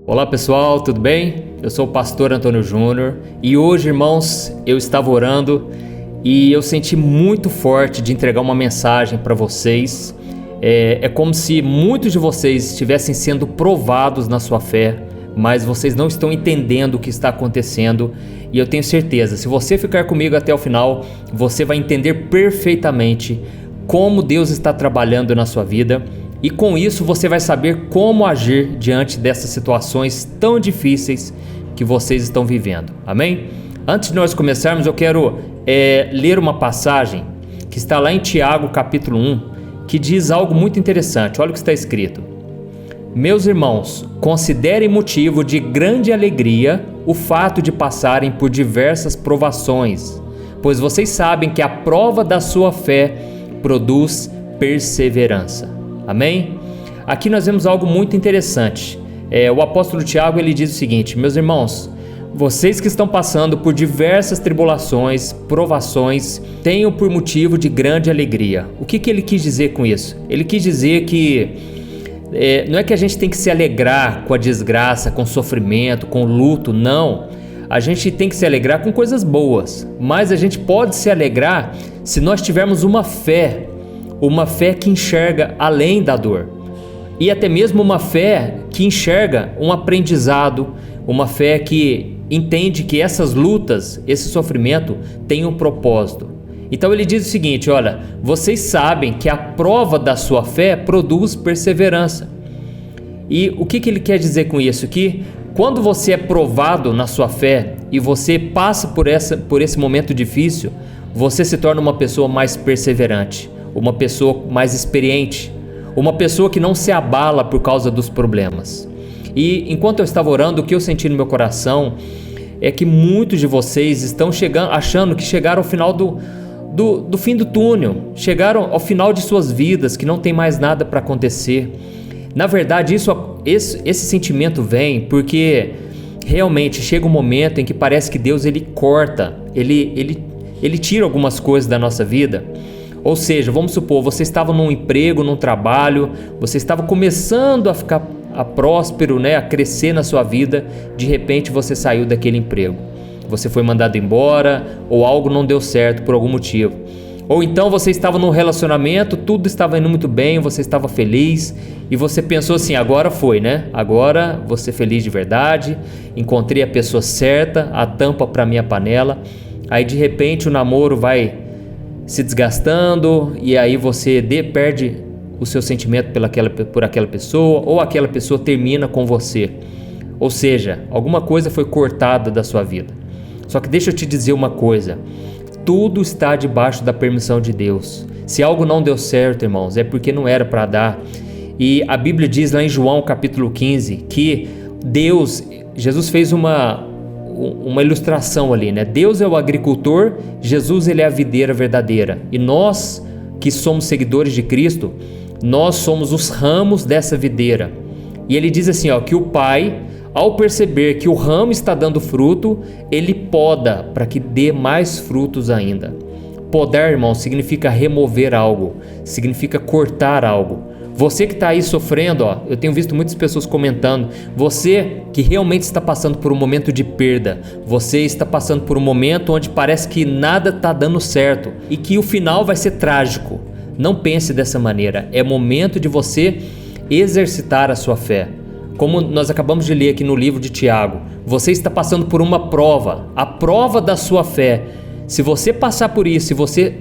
Olá pessoal, tudo bem? Eu sou o pastor Antônio Júnior e hoje, irmãos, eu estava orando e eu senti muito forte de entregar uma mensagem para vocês. É como se muitos de vocês estivessem sendo provados na sua fé, mas vocês não estão entendendo o que está acontecendo. E eu tenho certeza, se você ficar comigo até o final, você vai entender perfeitamente como Deus está trabalhando na sua vida. E com isso você vai saber como agir diante dessas situações tão difíceis que vocês estão vivendo. Amém? Antes de nós começarmos, eu quero ler uma passagem que está lá em Tiago capítulo 1, que diz algo muito interessante. Olha o que está escrito: Meus irmãos, considerem motivo de grande alegria o fato de passarem por diversas provações, pois vocês sabem que a prova da sua fé produz perseverança. Amém? Aqui nós vemos algo muito interessante. O apóstolo Tiago, ele diz o seguinte: meus irmãos, vocês que estão passando por diversas tribulações, provações, tenham por motivo de grande alegria. O que ele quis dizer com isso? Ele quis dizer que não é que a gente tem que se alegrar com a desgraça, com o sofrimento, com o luto, não. A gente tem que se alegrar com coisas boas, mas a gente pode se alegrar se nós tivermos uma fé que enxerga além da dor, e até mesmo uma fé que enxerga um aprendizado, uma fé que entende que essas lutas, esse sofrimento tem um propósito. Então ele diz o seguinte: olha, vocês sabem que a prova da sua fé produz perseverança. E o que ele quer dizer com isso? Que quando você é provado na sua fé e você passa por esse momento difícil, você se torna uma pessoa mais perseverante, uma pessoa mais experiente, uma pessoa que não se abala por causa dos problemas. E enquanto eu estava orando, o que eu senti no meu coração é que muitos de vocês estão achando que chegaram ao final do fim do túnel, chegaram ao final de suas vidas, que não tem mais nada para acontecer. Na verdade, esse sentimento vem porque realmente chega um momento em que parece que Deus ele corta, ele tira algumas coisas da nossa vida. Ou seja, vamos supor, você estava num emprego, num trabalho, você estava começando a ficar próspero, a crescer na sua vida, de repente você saiu daquele emprego. Você foi mandado embora, ou algo não deu certo por algum motivo. Ou então você estava num relacionamento, tudo estava indo muito bem, você estava feliz, e você pensou assim: agora foi, Agora vou ser feliz de verdade, encontrei a pessoa certa, a tampa para minha panela. Aí de repente o namoro vai se desgastando, e aí você perde o seu sentimento por aquela pessoa, ou aquela pessoa termina com você. Ou seja, alguma coisa foi cortada da sua vida. Só que deixa eu te dizer uma coisa: tudo está debaixo da permissão de Deus. Se algo não deu certo, irmãos, é porque não era para dar. E a Bíblia diz lá em João capítulo 15 que Jesus fez uma ilustração ali, Deus é o agricultor, Jesus ele é a videira verdadeira, e nós que somos seguidores de Cristo, nós somos os ramos dessa videira. E ele diz assim, que o Pai, ao perceber que o ramo está dando fruto, ele poda para que dê mais frutos ainda. Podar, irmão, significa remover algo, significa cortar algo. Você que está aí sofrendo, eu tenho visto muitas pessoas comentando, você que realmente está passando por um momento de perda, você está passando por um momento onde parece que nada está dando certo e que o final vai ser trágico. Não pense dessa maneira, é momento de você exercitar a sua fé. Como nós acabamos de ler aqui no livro de Tiago, você está passando por uma prova, a prova da sua fé. Se você passar por isso, se você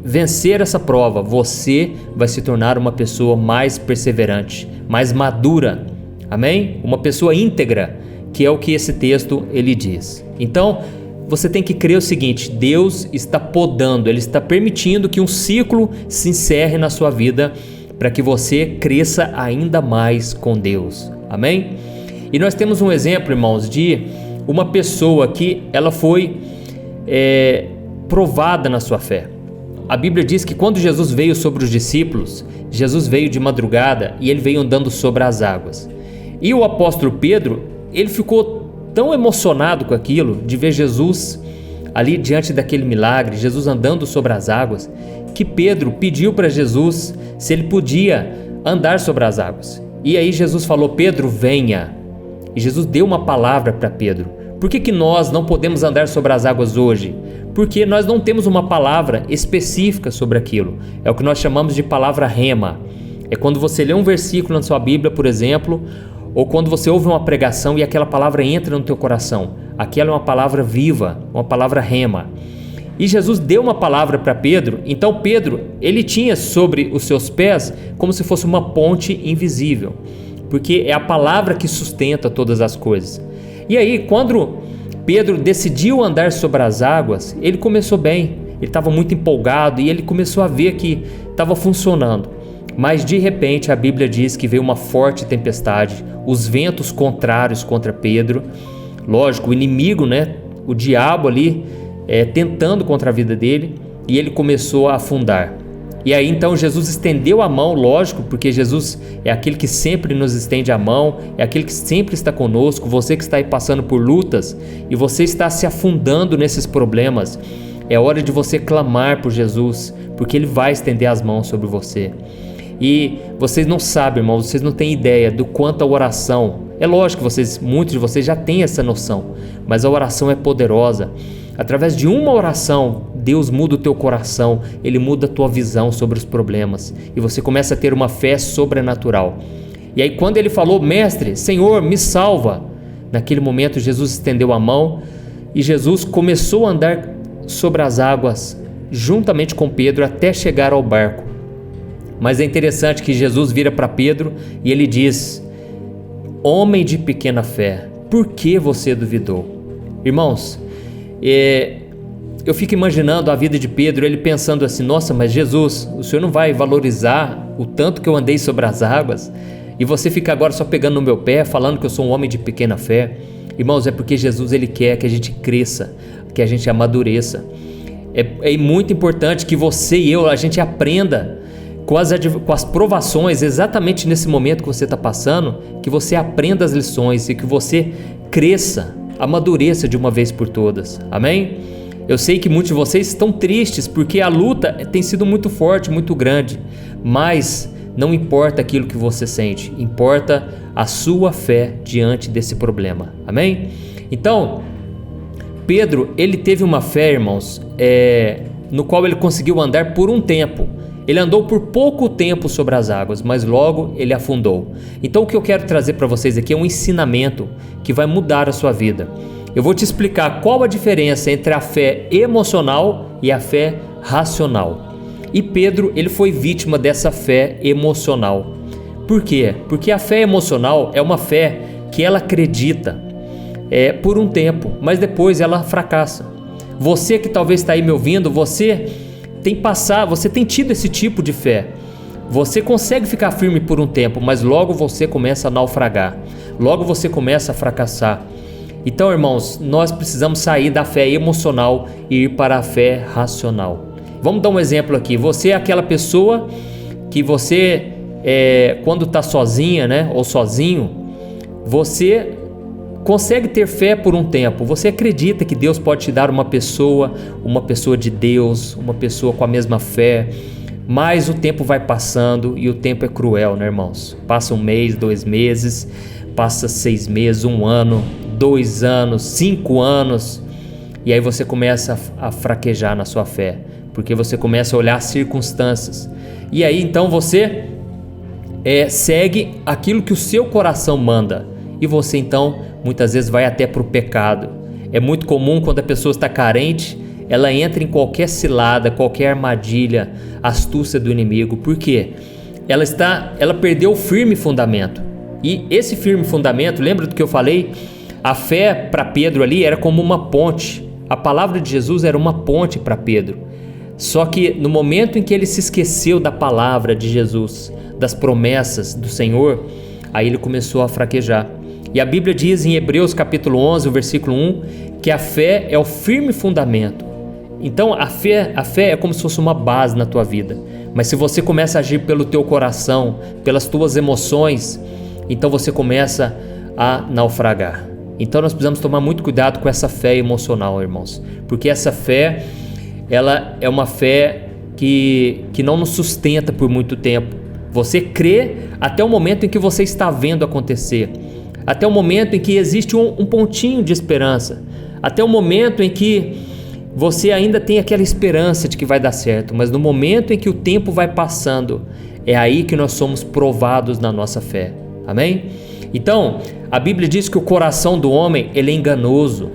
vencer essa prova, você vai se tornar uma pessoa mais perseverante, mais madura, amém? Uma pessoa íntegra, que é o que esse texto ele diz. Então, você tem que crer o seguinte: Deus está podando, Ele está permitindo que um ciclo se encerre na sua vida para que você cresça ainda mais com Deus, amém? E nós temos um exemplo, irmãos, de uma pessoa que ela foi provada na sua fé. A Bíblia diz que quando Jesus veio sobre os discípulos, Jesus veio de madrugada e ele veio andando sobre as águas. E o apóstolo Pedro, ele ficou tão emocionado com aquilo, de ver Jesus ali diante daquele milagre, Jesus andando sobre as águas, que Pedro pediu para Jesus se ele podia andar sobre as águas. E aí Jesus falou: Pedro, venha. E Jesus deu uma palavra para Pedro. Por que nós não podemos andar sobre as águas hoje? Porque nós não temos uma palavra específica sobre aquilo. É o que nós chamamos de palavra rema. É quando você lê um versículo na sua Bíblia, por exemplo, ou quando você ouve uma pregação e aquela palavra entra no teu coração. Aquela é uma palavra viva, uma palavra rema. E Jesus deu uma palavra para Pedro, então Pedro, ele tinha sobre os seus pés como se fosse uma ponte invisível, porque é a palavra que sustenta todas as coisas. E aí, quando Pedro decidiu andar sobre as águas, ele começou bem, ele estava muito empolgado e ele começou a ver que estava funcionando. Mas de repente a Bíblia diz que veio uma forte tempestade, os ventos contrários contra Pedro, lógico, o inimigo, né, o diabo ali, tentando contra a vida dele, e ele começou a afundar. E aí então Jesus estendeu a mão, lógico, porque Jesus é aquele que sempre nos estende a mão, é aquele que sempre está conosco. Você que está aí passando por lutas e você está se afundando nesses problemas, é hora de você clamar por Jesus, porque Ele vai estender as mãos sobre você. E vocês não sabem, irmãos, vocês não têm ideia do quanto a oração, é lógico que muitos de vocês já têm essa noção, mas a oração é poderosa. Através de uma oração, Deus muda o teu coração, Ele muda a tua visão sobre os problemas e você começa a ter uma fé sobrenatural. E aí quando ele falou, mestre, Senhor, me salva, naquele momento Jesus estendeu a mão e Jesus começou a andar sobre as águas juntamente com Pedro até chegar ao barco. Mas é interessante que Jesus vira para Pedro e ele diz, homem de pequena fé, por que você duvidou? Irmãos, eu fico imaginando a vida de Pedro, ele pensando assim, nossa, mas Jesus, o Senhor não vai valorizar o tanto que eu andei sobre as águas e você fica agora só pegando no meu pé, falando que eu sou um homem de pequena fé? Irmãos, é porque Jesus, Ele quer que a gente cresça, que a gente amadureça. É muito importante que você e eu, a gente aprenda com as provações, exatamente nesse momento que você está passando, que você aprenda as lições e que você cresça, amadureça de uma vez por todas, amém? Eu sei que muitos de vocês estão tristes porque a luta tem sido muito forte, muito grande, mas não importa aquilo que você sente, importa a sua fé diante desse problema, amém? Então, Pedro, ele teve uma fé, irmãos, no qual ele conseguiu andar por um tempo. Ele andou por pouco tempo sobre as águas, mas logo ele afundou. Então o que eu quero trazer para vocês aqui é um ensinamento que vai mudar a sua vida. Eu vou te explicar qual a diferença entre a fé emocional e a fé racional. E Pedro, ele foi vítima dessa fé emocional. Por quê? Porque a fé emocional é uma fé que ela acredita por um tempo, mas depois ela fracassa. Você que talvez está aí me ouvindo, você tem tido esse tipo de fé. Você consegue ficar firme por um tempo, mas logo você começa a naufragar, logo você começa a fracassar. Então, irmãos, nós precisamos sair da fé emocional e ir para a fé racional. Vamos dar um exemplo aqui. Você é aquela pessoa que você, quando está sozinha, né, ou sozinho, você consegue ter fé por um tempo. Você acredita que Deus pode te dar uma pessoa de Deus, uma pessoa com a mesma fé, mas o tempo vai passando e o tempo é cruel, né, irmãos? Passa um mês, 2 meses, passa 6 meses, 1 ano, 2 anos, 5 anos, e aí você começa a fraquejar na sua fé, porque você começa a olhar as circunstâncias, e aí então você segue aquilo que o seu coração manda, e você então muitas vezes vai até para o pecado. É muito comum quando a pessoa está carente, ela entra em qualquer cilada, qualquer armadilha, astúcia do inimigo. Por quê? Ela perdeu o firme fundamento. E esse firme fundamento, lembra do que eu falei? A fé para Pedro ali era como uma ponte. A palavra de Jesus era uma ponte para Pedro. Só que no momento em que ele se esqueceu da palavra de Jesus, das promessas do Senhor, aí ele começou a fraquejar. E a Bíblia diz em Hebreus capítulo 11, o versículo 1, que a fé é o firme fundamento. Então a fé é como se fosse uma base na tua vida. Mas se você começa a agir pelo teu coração, pelas tuas emoções, então você começa a naufragar. Então nós precisamos tomar muito cuidado com essa fé emocional, irmãos. Porque essa fé, ela é uma fé que não nos sustenta por muito tempo. Você crê até o momento em que você está vendo acontecer. até o momento em que existe um pontinho de esperança, até o momento em que você ainda tem aquela esperança de que vai dar certo, mas no momento em que o tempo vai passando, é aí que nós somos provados na nossa fé. Amém? Então, a Bíblia diz que o coração do homem, ele é enganoso.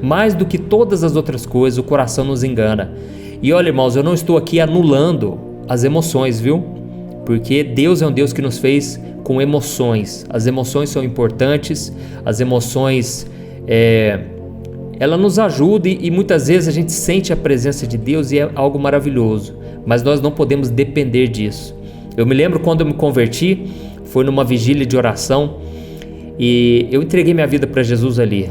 Mais do que todas as outras coisas, o coração nos engana. E olha, irmãos, eu não estou aqui anulando as emoções, viu? Porque Deus é um Deus que nos fez com emoções. As emoções são importantes, as emoções, ela nos ajuda e muitas vezes a gente sente a presença de Deus e é algo maravilhoso. Mas nós não podemos depender disso. Eu me lembro quando eu me converti, foi numa vigília de oração e eu entreguei minha vida para Jesus ali.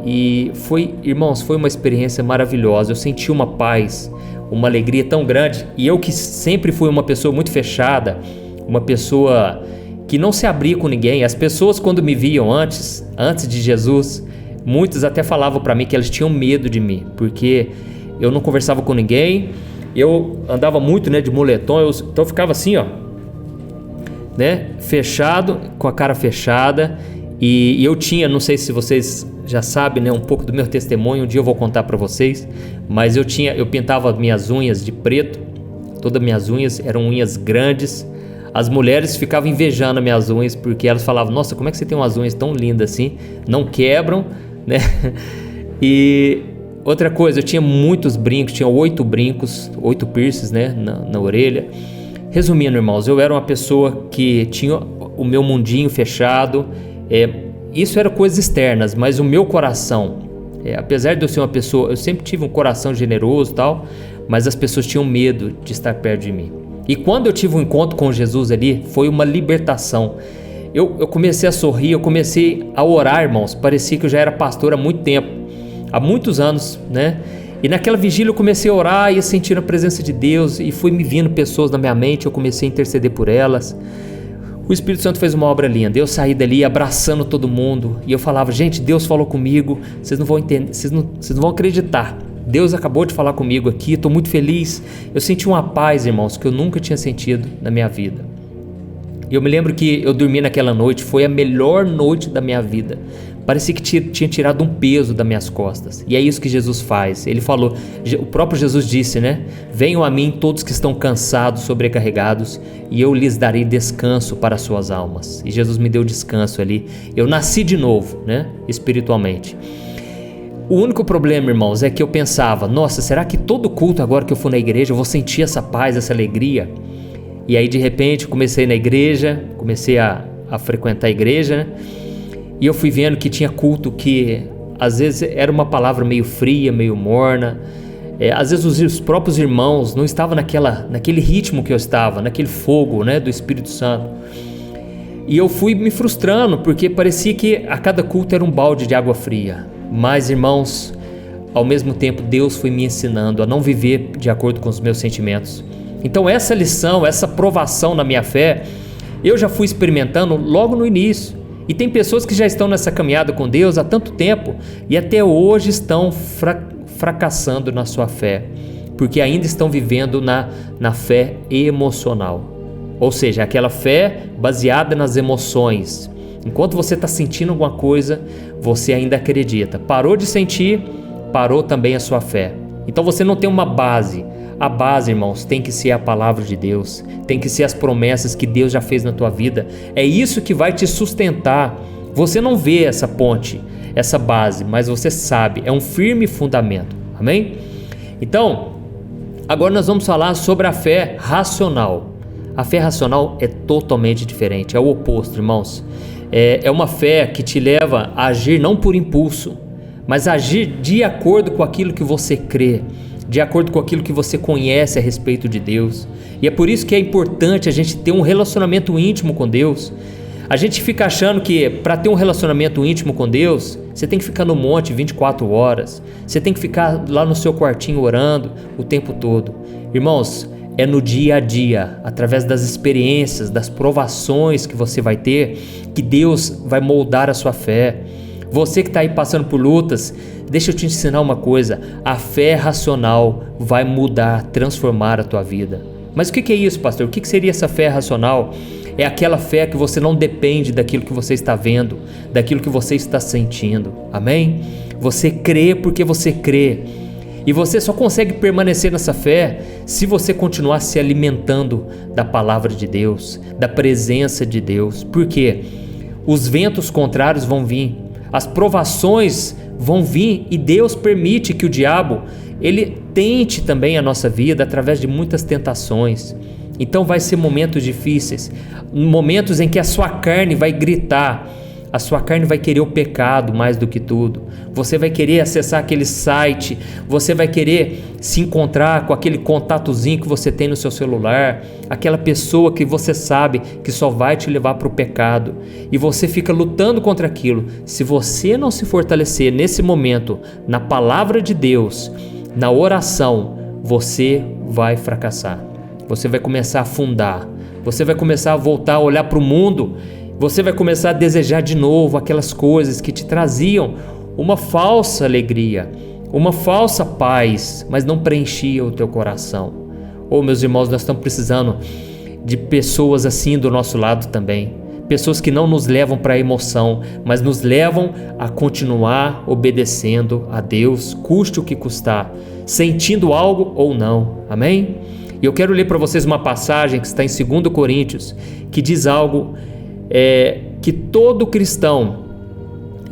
E foi, irmãos, foi uma experiência maravilhosa. Eu senti uma paz, uma alegria tão grande. E eu que sempre fui uma pessoa muito fechada, uma pessoa que não se abria com ninguém. As pessoas quando me viam antes de Jesus, muitos até falavam para mim que elas tinham medo de mim, porque eu não conversava com ninguém. Eu andava muito, de moletom, então eu ficava assim, fechado, com a cara fechada. E eu tinha, não sei se vocês já sabem, um pouco do meu testemunho, um dia eu vou contar para vocês, mas eu pintava minhas unhas de preto, todas minhas unhas eram unhas grandes. As mulheres ficavam invejando as minhas unhas, porque elas falavam, nossa, como é que você tem umas unhas tão lindas assim, não quebram, E outra coisa, eu tinha muitos brincos, tinha 8 brincos, 8 piercings, na orelha. Resumindo, irmãos, eu era uma pessoa que tinha o meu mundinho fechado. Isso era coisas externas, mas o meu coração, apesar de eu ser uma pessoa, eu sempre tive um coração generoso e tal, mas as pessoas tinham medo de estar perto de mim. E quando eu tive um encontro com Jesus ali, foi uma libertação. Eu comecei a sorrir, eu comecei a orar, irmãos, parecia que eu já era pastor há muito tempo, há muitos anos, E naquela vigília eu comecei a orar e a sentir a presença de Deus, e foi me vindo pessoas na minha mente, eu comecei a interceder por elas. O Espírito Santo fez uma obra linda. Eu saí dali abraçando todo mundo e eu falava, gente, Deus falou comigo, vocês não vão entender, vocês não vão acreditar. Deus acabou de falar comigo aqui, estou muito feliz. Eu senti uma paz, irmãos, que eu nunca tinha sentido na minha vida. E eu me lembro que eu dormi naquela noite, foi a melhor noite da minha vida. Parecia que tinha tirado um peso das minhas costas. E é isso que Jesus faz. Ele falou, o próprio Jesus disse, venham a mim todos que estão cansados, sobrecarregados, e eu lhes darei descanso para as suas almas. E Jesus me deu descanso ali. Eu nasci de novo, espiritualmente. O único problema, irmãos, é que eu pensava, nossa, será que todo culto agora que eu for na igreja eu vou sentir essa paz, essa alegria? E aí de repente comecei na igreja, comecei a frequentar a igreja, e eu fui vendo que tinha culto que às vezes era uma palavra meio fria, meio morna. Às vezes os próprios irmãos não estavam naquele ritmo que eu estava, naquele fogo, do Espírito Santo. E eu fui me frustrando, porque parecia que a cada culto era um balde de água fria. Mas, irmãos, ao mesmo tempo Deus foi me ensinando a não viver de acordo com os meus sentimentos. Então essa lição, essa provação na minha fé, eu já fui experimentando logo no início. E tem pessoas que já estão nessa caminhada com Deus há tanto tempo e até hoje estão fracassando na sua fé, porque ainda estão vivendo na fé emocional. Ou seja, aquela fé baseada nas emoções. Enquanto você está sentindo alguma coisa, você ainda acredita. Parou de sentir, parou também a sua fé. Então você não tem uma base. A base, irmãos, tem que ser a palavra de Deus, tem que ser as promessas que Deus já fez na tua vida. É isso que vai te sustentar. Você não vê essa ponte, essa base, mas você sabe, é um firme fundamento. Amém? Então, agora nós vamos falar sobre a fé racional. A fé racional é totalmente diferente, é o oposto, irmãos. É uma fé que te leva a agir não por impulso, mas a agir de acordo com aquilo que você crê, de acordo com aquilo que você conhece a respeito de Deus. E é por isso que é importante a gente ter um relacionamento íntimo com Deus. A gente fica achando que para ter um relacionamento íntimo com Deus, você tem que ficar no monte 24 horas, você tem que ficar lá no seu quartinho orando o tempo todo. Irmãos, é no dia a dia, através das experiências, das provações que você vai ter, que Deus vai moldar a sua fé. Você que está aí passando por lutas, deixa eu te ensinar uma coisa, a fé racional vai mudar, transformar a tua vida. Mas o que é isso, pastor? O que seria essa fé racional? É aquela fé que você não depende daquilo que você está vendo, daquilo que você está sentindo. Amém? Você crê porque você crê. E você só consegue permanecer nessa fé se você continuar se alimentando da palavra de Deus, da presença de Deus. Por quê? Os ventos contrários vão vir, as provações vão vir, e Deus permite que o diabo ele tente também a nossa vida através de muitas tentações. Então vai ser momentos difíceis, momentos em que a sua carne vai gritar, a sua carne vai querer o pecado mais do que tudo. Você vai querer acessar aquele site, você vai querer se encontrar com aquele contatozinho que você tem no seu celular, aquela pessoa que você sabe que só vai te levar para o pecado, e você fica lutando contra aquilo. Se você não se fortalecer nesse momento na palavra de Deus, na oração, você vai fracassar. Você vai começar a afundar, você vai começar a voltar a olhar para o mundo, você vai começar a desejar de novo aquelas coisas que te traziam uma falsa alegria, uma falsa paz, mas não preenchia o teu coração. Meus irmãos, nós estamos precisando de pessoas assim do nosso lado também. Pessoas que não nos levam para a emoção, mas nos levam a continuar obedecendo a Deus, custe o que custar, sentindo algo ou não. Amém? E eu quero ler para vocês uma passagem que está em 2 Coríntios, que diz algo que todo cristão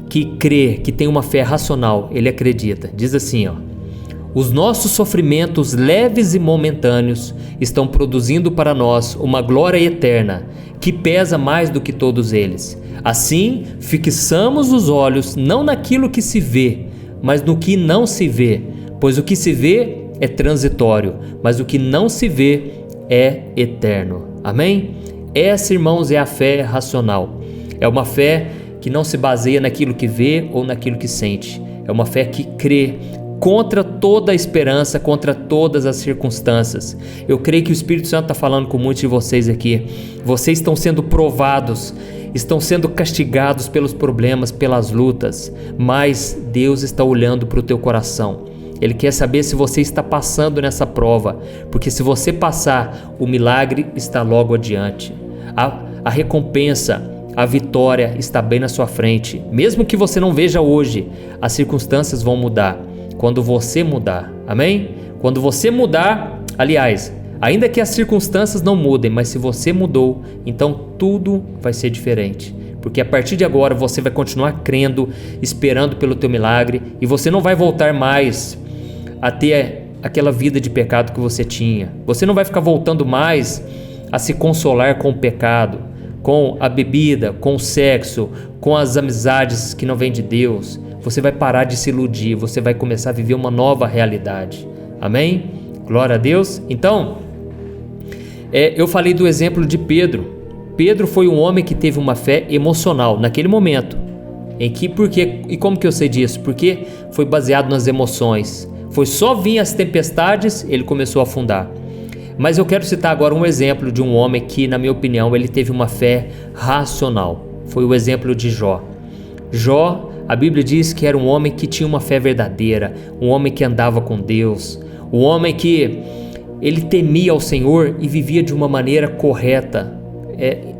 que crê, que tem uma fé racional, ele acredita. Diz assim, os nossos sofrimentos leves e momentâneos estão produzindo para nós uma glória eterna, que pesa mais do que todos eles. Assim, fixamos os olhos não naquilo que se vê, mas no que não se vê, pois o que se vê é transitório, mas o que não se vê é eterno. Amém? Essa, irmãos, é a fé racional. É uma fé que não se baseia naquilo que vê ou naquilo que sente. É uma fé que crê contra toda a esperança, contra todas as circunstâncias. Eu creio que o Espírito Santo está falando com muitos de vocês aqui. Vocês estão sendo provados, estão sendo castigados pelos problemas, pelas lutas, mas Deus está olhando para o teu coração. Ele quer saber se você está passando nessa prova, porque se você passar, o milagre está logo adiante. A recompensa, a vitória está bem na sua frente. Mesmo que você não veja hoje, as circunstâncias vão mudar quando você mudar. Amém? Quando você mudar, aliás, ainda que as circunstâncias não mudem, mas se você mudou, então tudo vai ser diferente. Porque a partir de agora você vai continuar crendo, esperando pelo teu milagre, e você não vai voltar mais a ter aquela vida de pecado que você tinha. Você não vai ficar voltando mais a se consolar com o pecado, com a bebida, com o sexo, com as amizades que não vêm de Deus. Você vai parar de se iludir, você vai começar a viver uma nova realidade. Amém? Glória a Deus. Então, eu falei do exemplo de Pedro. Pedro foi um homem que teve uma fé emocional naquele momento. E como que eu sei disso? Porque foi baseado nas emoções. Foi só vir as tempestades, ele começou a afundar. Mas eu quero citar agora um exemplo de um homem que, na minha opinião, ele teve uma fé racional. Foi o exemplo de Jó. Jó, a Bíblia diz que era um homem que tinha uma fé verdadeira, um homem que andava com Deus, um homem que ele temia ao Senhor e vivia de uma maneira correta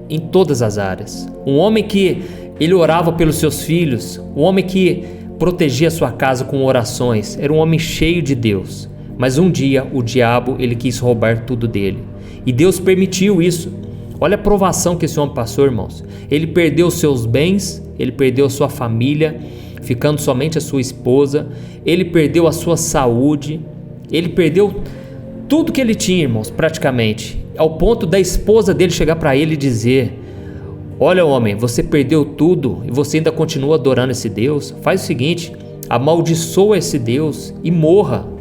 em todas as áreas. Um homem que ele orava pelos seus filhos, um homem que protegia sua casa com orações. Era um homem cheio de Deus. Mas um dia o diabo ele quis roubar tudo dele. E Deus permitiu isso. Olha a provação que esse homem passou, irmãos. Ele perdeu seus bens, ele perdeu sua família, ficando somente a sua esposa. Ele perdeu a sua saúde. Ele perdeu tudo que ele tinha, irmãos, praticamente. Ao ponto da esposa dele chegar para ele e dizer: olha, homem, você perdeu tudo e você ainda continua adorando esse Deus? Faz o seguinte, amaldiçoa esse Deus e morra.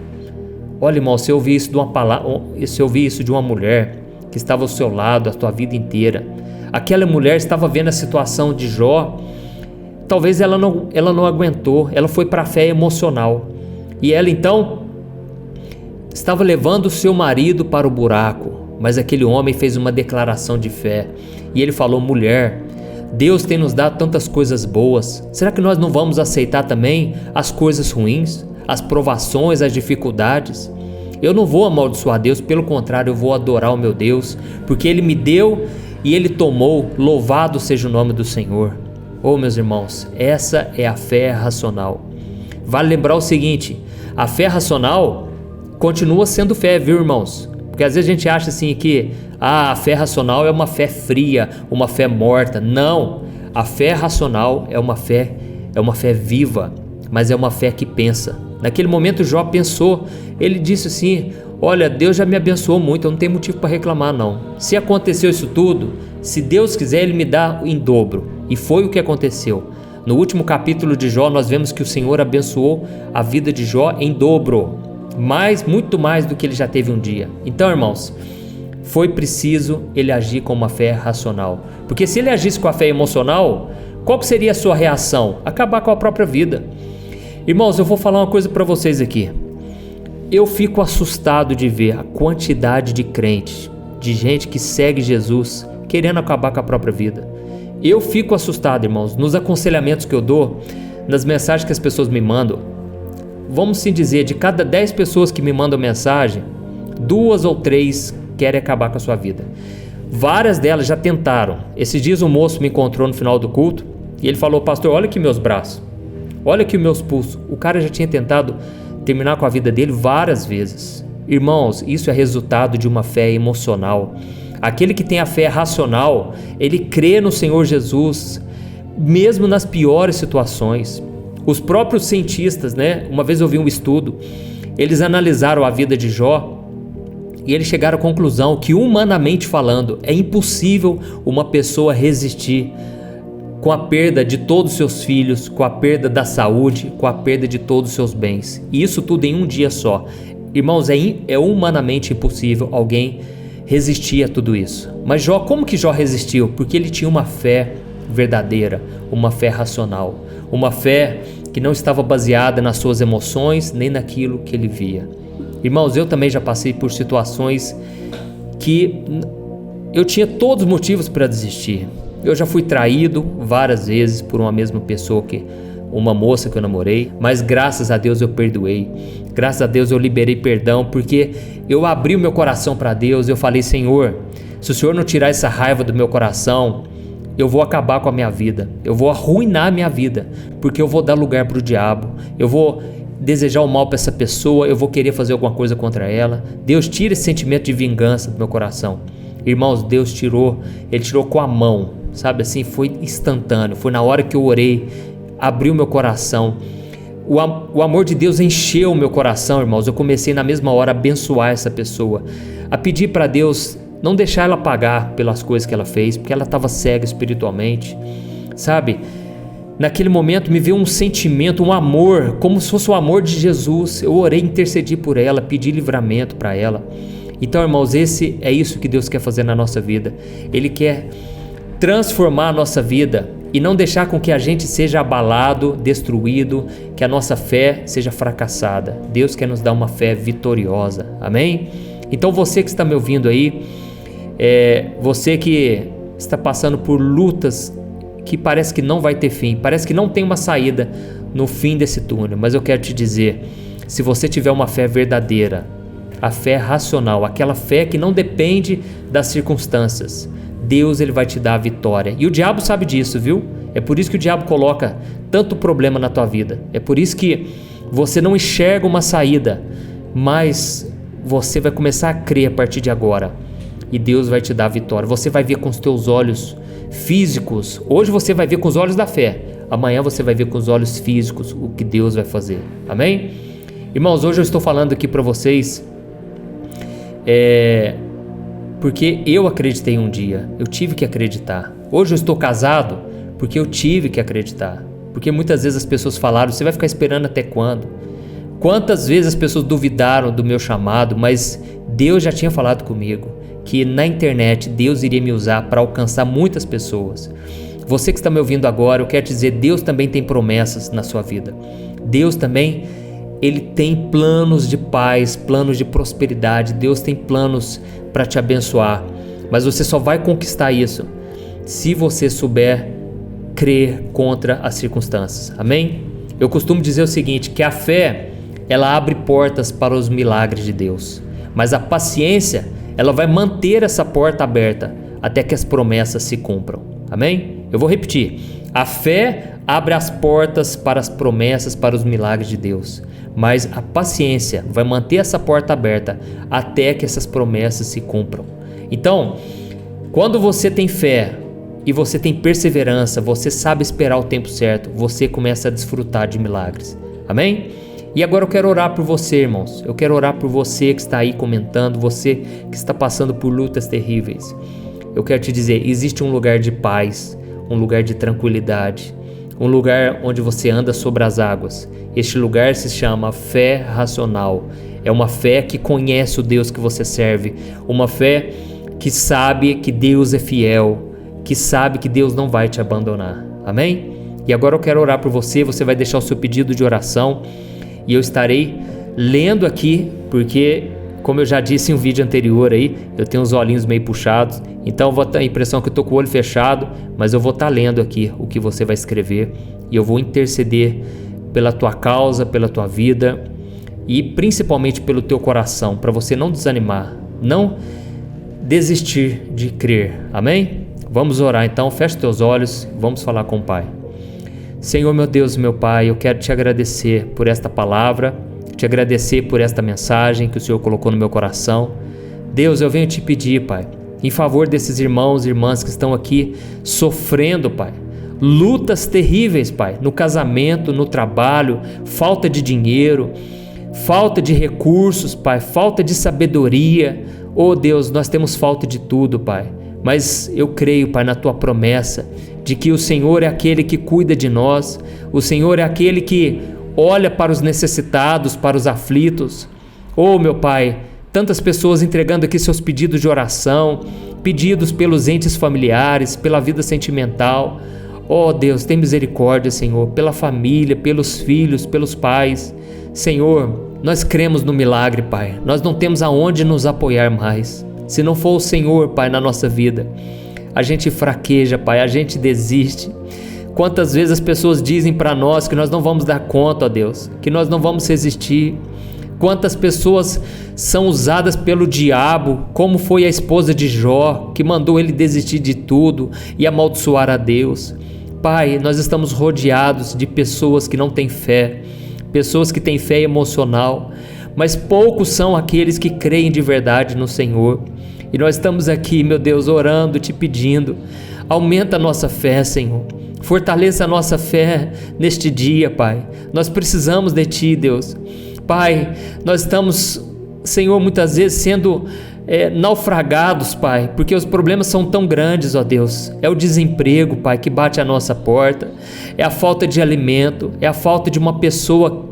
Olha, irmão, se eu ouvir isso de uma mulher que estava ao seu lado a tua vida inteira, aquela mulher estava vendo a situação de Jó, talvez ela não aguentou, ela foi para a fé emocional. E ela então estava levando o seu marido para o buraco. Mas aquele homem fez uma declaração de fé. E ele falou: mulher, Deus tem nos dado tantas coisas boas. Será que nós não vamos aceitar também as coisas ruins, as provações, as dificuldades? Eu não vou amaldiçoar Deus, pelo contrário, eu vou adorar o meu Deus, porque Ele me deu e ele tomou. Louvado seja o nome do Senhor. Oh, meus irmãos, essa é a fé racional. Vale lembrar o seguinte, a fé racional continua sendo fé, viu, irmãos? Porque às vezes a gente acha assim que a fé racional é uma fé fria, uma fé morta. Não, a fé racional é uma fé viva, mas é uma fé que pensa. Naquele momento Jó pensou, ele disse assim: olha, Deus já me abençoou muito, eu não tenho motivo para reclamar não. Se aconteceu isso tudo, se Deus quiser, Ele me dá em dobro. E foi o que aconteceu. No último capítulo de Jó, nós vemos que o Senhor abençoou a vida de Jó em dobro, muito mais do que ele já teve um dia. Então, irmãos, foi preciso ele agir com uma fé racional. Porque se ele agisse com a fé emocional, qual que seria a sua reação? Acabar com a própria vida. Irmãos, eu vou falar uma coisa para vocês aqui. Eu fico assustado de ver a quantidade de crentes, de gente que segue Jesus, querendo acabar com a própria vida. Eu fico assustado, irmãos, nos aconselhamentos que eu dou, nas mensagens que as pessoas me mandam. Vamos sim dizer, de cada 10 pessoas que me mandam mensagem, 2 ou 3 querem acabar com a sua vida. Várias delas já tentaram. Esses dias um moço me encontrou no final do culto e ele falou: pastor, olha aqui meus braços, olha aqui meus pulsos. O cara já tinha tentado terminar com a vida dele várias vezes. Irmãos, isso é resultado de uma fé emocional. Aquele que tem a fé racional, ele crê no Senhor Jesus, mesmo nas piores situações. Os próprios cientistas, uma vez eu vi um estudo, eles analisaram a vida de Jó e eles chegaram à conclusão que, humanamente falando, é impossível uma pessoa resistir com a perda de todos os seus filhos, com a perda da saúde, com a perda de todos os seus bens. E isso tudo em um dia só. Irmãos, é humanamente impossível alguém resistir a tudo isso. Mas Jó, como que Jó resistiu? Porque ele tinha uma fé verdadeira, uma fé racional, uma fé que não estava baseada nas suas emoções, nem naquilo que ele via. Irmãos, eu também já passei por situações que eu tinha todos os motivos para desistir. Eu já fui traído várias vezes por uma mesma pessoa, uma moça que eu namorei, mas graças a Deus eu perdoei. Graças a Deus eu liberei perdão, porque eu abri o meu coração para Deus. Eu falei: Senhor, se o Senhor não tirar essa raiva do meu coração, eu vou acabar com a minha vida, eu vou arruinar a minha vida, porque eu vou dar lugar para o diabo, eu vou desejar o mal para essa pessoa, eu vou querer fazer alguma coisa contra ela. Deus, tira esse sentimento de vingança do meu coração. Irmãos, Deus tirou, Ele tirou com a mão, sabe assim, foi instantâneo, foi na hora que eu orei, abriu meu coração. O amor de Deus encheu o meu coração, irmãos. Eu comecei na mesma hora a abençoar essa pessoa, a pedir para Deus não deixar ela pagar pelas coisas que ela fez, porque ela estava cega espiritualmente, sabe? Naquele momento me veio um sentimento, um amor, como se fosse o amor de Jesus. Eu orei, intercedi por ela, pedi livramento para ela. Então, irmãos, é isso que Deus quer fazer na nossa vida. Ele quer transformar a nossa vida e não deixar com que a gente seja abalado, destruído, que a nossa fé seja fracassada. Deus quer nos dar uma fé vitoriosa, amém? Então você que está me ouvindo aí, você que está passando por lutas que parece que não vai ter fim, parece que não tem uma saída no fim desse túnel, mas eu quero te dizer, se você tiver uma fé verdadeira, a fé racional, aquela fé que não depende das circunstâncias, Deus, Ele vai te dar a vitória. E o diabo sabe disso, viu? É por isso que o diabo coloca tanto problema na tua vida. É por isso que você não enxerga uma saída, mas você vai começar a crer a partir de agora. E Deus vai te dar a vitória. Você vai ver com os teus olhos físicos. Hoje você vai ver com os olhos da fé. Amanhã você vai ver com os olhos físicos o que Deus vai fazer. Amém? Irmãos, hoje eu estou falando aqui para vocês porque eu acreditei um dia, eu tive que acreditar. Hoje eu estou casado porque eu tive que acreditar. Porque muitas vezes as pessoas falaram: você vai ficar esperando até quando? Quantas vezes as pessoas duvidaram do meu chamado, mas Deus já tinha falado comigo que na internet Deus iria me usar para alcançar muitas pessoas. Você que está me ouvindo agora, eu quero te dizer, Deus também tem promessas na sua vida. Deus também, Ele tem planos de paz, planos de prosperidade. Deus tem planos para te abençoar, mas você só vai conquistar isso se você souber crer contra as circunstâncias, amém? Eu costumo dizer o seguinte, que a fé, ela abre portas para os milagres de Deus, mas a paciência, ela vai manter essa porta aberta até que as promessas se cumpram. Amém? Eu vou repetir. A fé abre as portas para as promessas, para os milagres de Deus. Mas a paciência vai manter essa porta aberta até que essas promessas se cumpram. Então, quando você tem fé e você tem perseverança, você sabe esperar o tempo certo, você começa a desfrutar de milagres. Amém? E agora eu quero orar por você, irmãos. Eu quero orar por você que está aí comentando, você que está passando por lutas terríveis. Eu quero te dizer, existe um lugar de paz, um lugar de tranquilidade, um lugar onde você anda sobre as águas. Este lugar se chama fé racional. É uma fé que conhece o Deus que você serve, uma fé que sabe que Deus é fiel, que sabe que Deus não vai te abandonar. Amém? E agora eu quero orar por você, você vai deixar o seu pedido de oração e eu estarei lendo aqui, porque, como eu já disse em um vídeo anterior aí, eu tenho os olhinhos meio puxados, então eu vou ter a impressão que eu estou com o olho fechado, mas eu vou estar lendo aqui o que você vai escrever e eu vou interceder pela tua causa, pela tua vida e principalmente pelo teu coração, para você não desanimar, não desistir de crer. Amém? Vamos orar então, fecha teus olhos, vamos falar com o Pai. Senhor, meu Deus, meu Pai, eu quero te agradecer por esta palavra, te agradecer por esta mensagem que o Senhor colocou no meu coração. Deus, eu venho te pedir, Pai, em favor desses irmãos e irmãs que estão aqui sofrendo, Pai, lutas terríveis, Pai, no casamento, no trabalho, falta de dinheiro, falta de recursos, Pai, falta de sabedoria. Oh Deus, nós temos falta de tudo, Pai, mas eu creio, Pai, na Tua promessa de que o Senhor é aquele que cuida de nós, o Senhor é aquele que olha para os necessitados, para os aflitos. Oh meu Pai, tantas pessoas entregando aqui seus pedidos de oração, pedidos pelos entes familiares, pela vida sentimental. Oh Deus, tem misericórdia, Senhor, pela família, pelos filhos, pelos pais. Senhor, nós cremos no milagre, Pai. Nós não temos aonde nos apoiar mais. Se não for o Senhor, Pai, na nossa vida, a gente fraqueja, Pai, a gente desiste. Quantas vezes as pessoas dizem para nós que nós não vamos dar conta, ó Deus, que nós não vamos resistir. Quantas pessoas são usadas pelo diabo, como foi a esposa de Jó, que mandou ele desistir de tudo e amaldiçoar a Deus. Pai, nós estamos rodeados de pessoas que não têm fé, pessoas que têm fé emocional, mas poucos são aqueles que creem de verdade no Senhor. E nós estamos aqui, meu Deus, orando, te pedindo, aumenta a nossa fé, Senhor. Fortaleça a nossa fé neste dia, Pai. Nós precisamos de Ti, Deus. Pai, nós estamos, Senhor, muitas vezes sendo naufragados, Pai, porque os problemas são tão grandes, ó Deus. É o desemprego, Pai, que bate à nossa porta. É a falta de alimento, é a falta de uma pessoa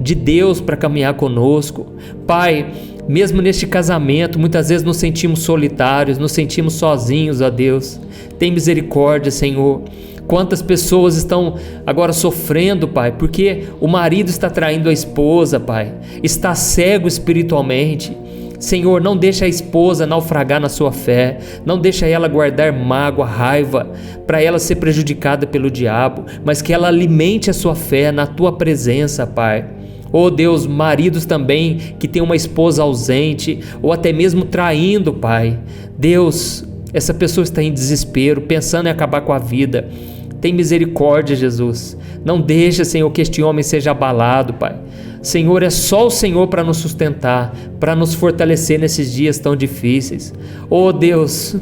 de Deus para caminhar conosco. Pai, mesmo neste casamento, muitas vezes nos sentimos solitários, nos sentimos sozinhos, ó Deus. Tem misericórdia, Senhor. Quantas pessoas estão agora sofrendo, Pai, porque o marido está traindo a esposa, Pai, está cego espiritualmente. Senhor, não deixa a esposa naufragar na sua fé, não deixa ela guardar mágoa, raiva, para ela ser prejudicada pelo diabo, mas que ela alimente a sua fé na Tua presença, Pai. Oh Deus, maridos também que têm uma esposa ausente ou até mesmo traindo, Pai. Deus, essa pessoa está em desespero, pensando em acabar com a vida. Tem misericórdia, Jesus. Não deixa, Senhor, que este homem seja abalado, Pai. Senhor, é só o Senhor para nos sustentar, para nos fortalecer nesses dias tão difíceis. Oh Deus,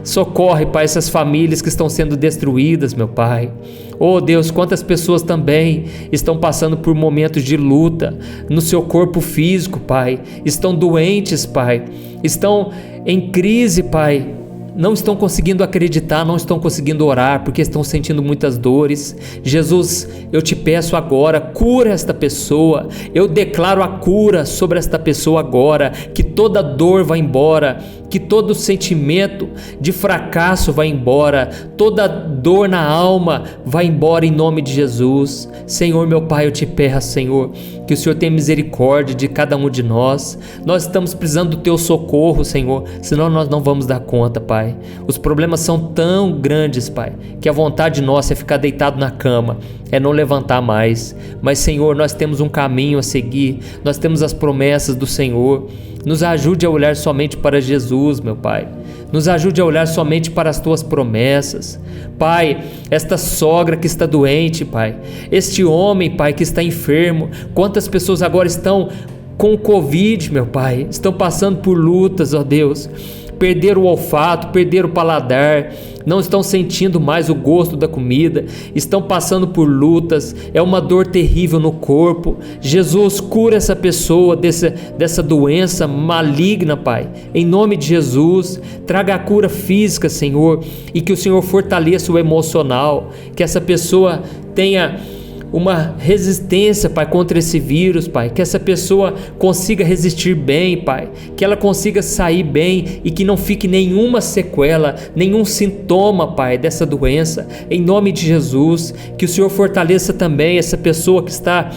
socorre, Pai, essas famílias que estão sendo destruídas, meu Pai. Oh Deus, quantas pessoas também estão passando por momentos de luta no seu corpo físico, Pai. Estão doentes, Pai. Estão em crise, Pai. Não estão conseguindo acreditar, não estão conseguindo orar, porque estão sentindo muitas dores. Jesus, eu te peço agora, cura esta pessoa. Eu declaro a cura sobre esta pessoa agora, que toda dor vai embora, que todo sentimento de fracasso vai embora, toda dor na alma vai embora em nome de Jesus. Senhor, meu Pai, eu te peço, Senhor, que o Senhor tenha misericórdia de cada um de nós. Nós estamos precisando do Teu socorro, Senhor, senão nós não vamos dar conta, Pai. Os problemas são tão grandes, Pai, que a vontade nossa é ficar deitado na cama, é não levantar mais. Mas, Senhor, nós temos um caminho a seguir, nós temos as promessas do Senhor. Nos ajude a olhar somente para Jesus, meu Pai. Nos ajude a olhar somente para as tuas promessas. Pai, esta sogra que está doente, Pai, este homem, Pai, que está enfermo, quantas pessoas agora estão com o Covid, meu Pai, estão passando por lutas, ó Deus, perderam o olfato, perderam o paladar, não estão sentindo mais o gosto da comida, estão passando por lutas, é uma dor terrível no corpo. Jesus, cura essa pessoa dessa doença maligna, Pai, em nome de Jesus. Traga a cura física, Senhor, e que o Senhor fortaleça o emocional, que essa pessoa tenha uma resistência, Pai, contra esse vírus, Pai, que essa pessoa consiga resistir bem, Pai, que ela consiga sair bem e que não fique nenhuma sequela, nenhum sintoma, Pai, dessa doença, em nome de Jesus. Que o Senhor fortaleça também essa pessoa que está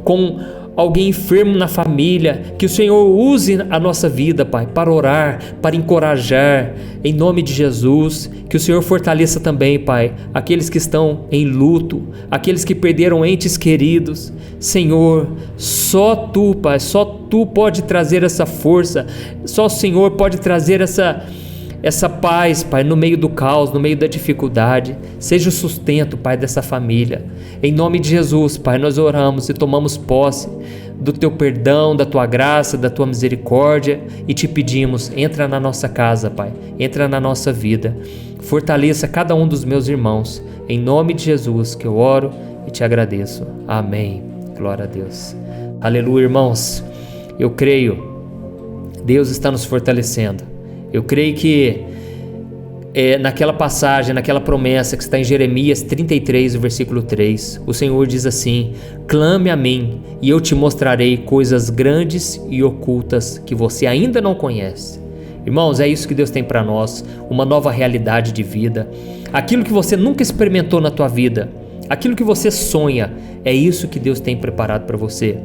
com alguém enfermo na família, que o Senhor use a nossa vida, Pai, para orar, para encorajar, em nome de Jesus. Que o Senhor fortaleça também, Pai, aqueles que estão em luto, aqueles que perderam entes queridos. Senhor, só Tu, Pai, só Tu pode trazer essa força, só o Senhor pode trazer essa paz, Pai, no meio do caos, no meio da dificuldade. Seja o sustento, Pai, dessa família. Em nome de Jesus, Pai, nós oramos e tomamos posse do Teu perdão, da Tua graça, da Tua misericórdia e te pedimos, entra na nossa casa, Pai, entra na nossa vida. Fortaleça cada um dos meus irmãos. Em nome de Jesus que eu oro e te agradeço. Amém. Glória a Deus. Aleluia, irmãos. Eu creio, Deus está nos fortalecendo. Eu creio que naquela passagem, naquela promessa que está em Jeremias 33, versículo 3, o Senhor diz assim: clame a mim e eu te mostrarei coisas grandes e ocultas que você ainda não conhece. Irmãos, é isso que Deus tem para nós, uma nova realidade de vida. Aquilo que você nunca experimentou na tua vida, aquilo que você sonha, é isso que Deus tem preparado para você.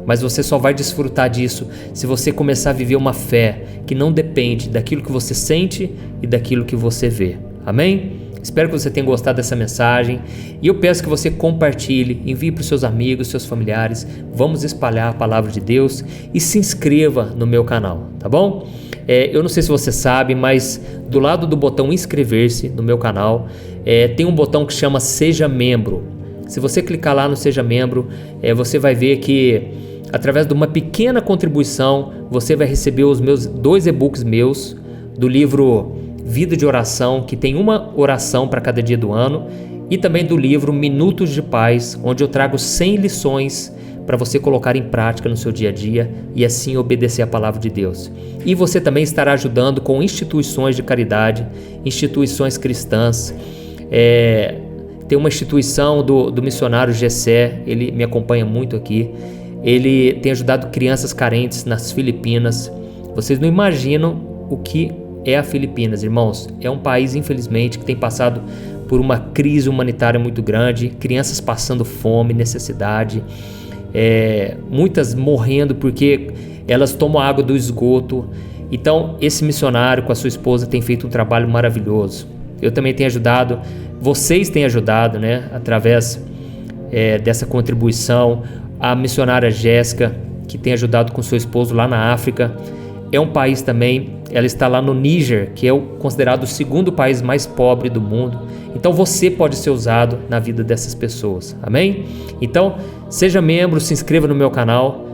Mas você só vai desfrutar disso se você começar a viver uma fé que não depende daquilo que você sente e daquilo que você vê. Amém? Espero que você tenha gostado dessa mensagem e eu peço que você compartilhe, envie para os seus amigos, seus familiares. Vamos espalhar a palavra de Deus e se inscreva no meu canal, tá bom? Eu não sei se você sabe, mas do lado do botão inscrever-se no meu canal, tem um botão que chama Seja Membro. Se você clicar lá no Seja Membro, você vai ver que através de uma pequena contribuição, você vai receber os meus 2 e-books meus do livro Vida de Oração, que tem uma oração para cada dia do ano, e também do livro Minutos de Paz, onde eu trago 100 lições para você colocar em prática no seu dia a dia e assim obedecer a palavra de Deus. E você também estará ajudando com instituições de caridade, instituições cristãs. Tem uma instituição do missionário Gessé, ele me acompanha muito aqui. Ele tem ajudado crianças carentes nas Filipinas. Vocês não imaginam o que é a Filipinas, irmãos. É um país, infelizmente, que tem passado por uma crise humanitária muito grande. Crianças passando fome, necessidade. Muitas morrendo porque elas tomam água do esgoto. Então, esse missionário com a sua esposa tem feito um trabalho maravilhoso. Eu também tenho ajudado, vocês têm ajudado, né, através dessa contribuição. A missionária Jéssica, que tem ajudado com seu esposo lá na África. É um país também, ela está lá no Níger, que é considerado o 2º país mais pobre do mundo. Então você pode ser usado na vida dessas pessoas, amém? Então, seja membro, se inscreva no meu canal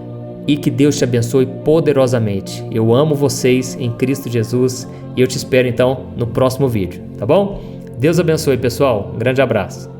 e que Deus te abençoe poderosamente. Eu amo vocês em Cristo Jesus e eu te espero então no próximo vídeo, tá bom? Deus abençoe, pessoal. Um grande abraço.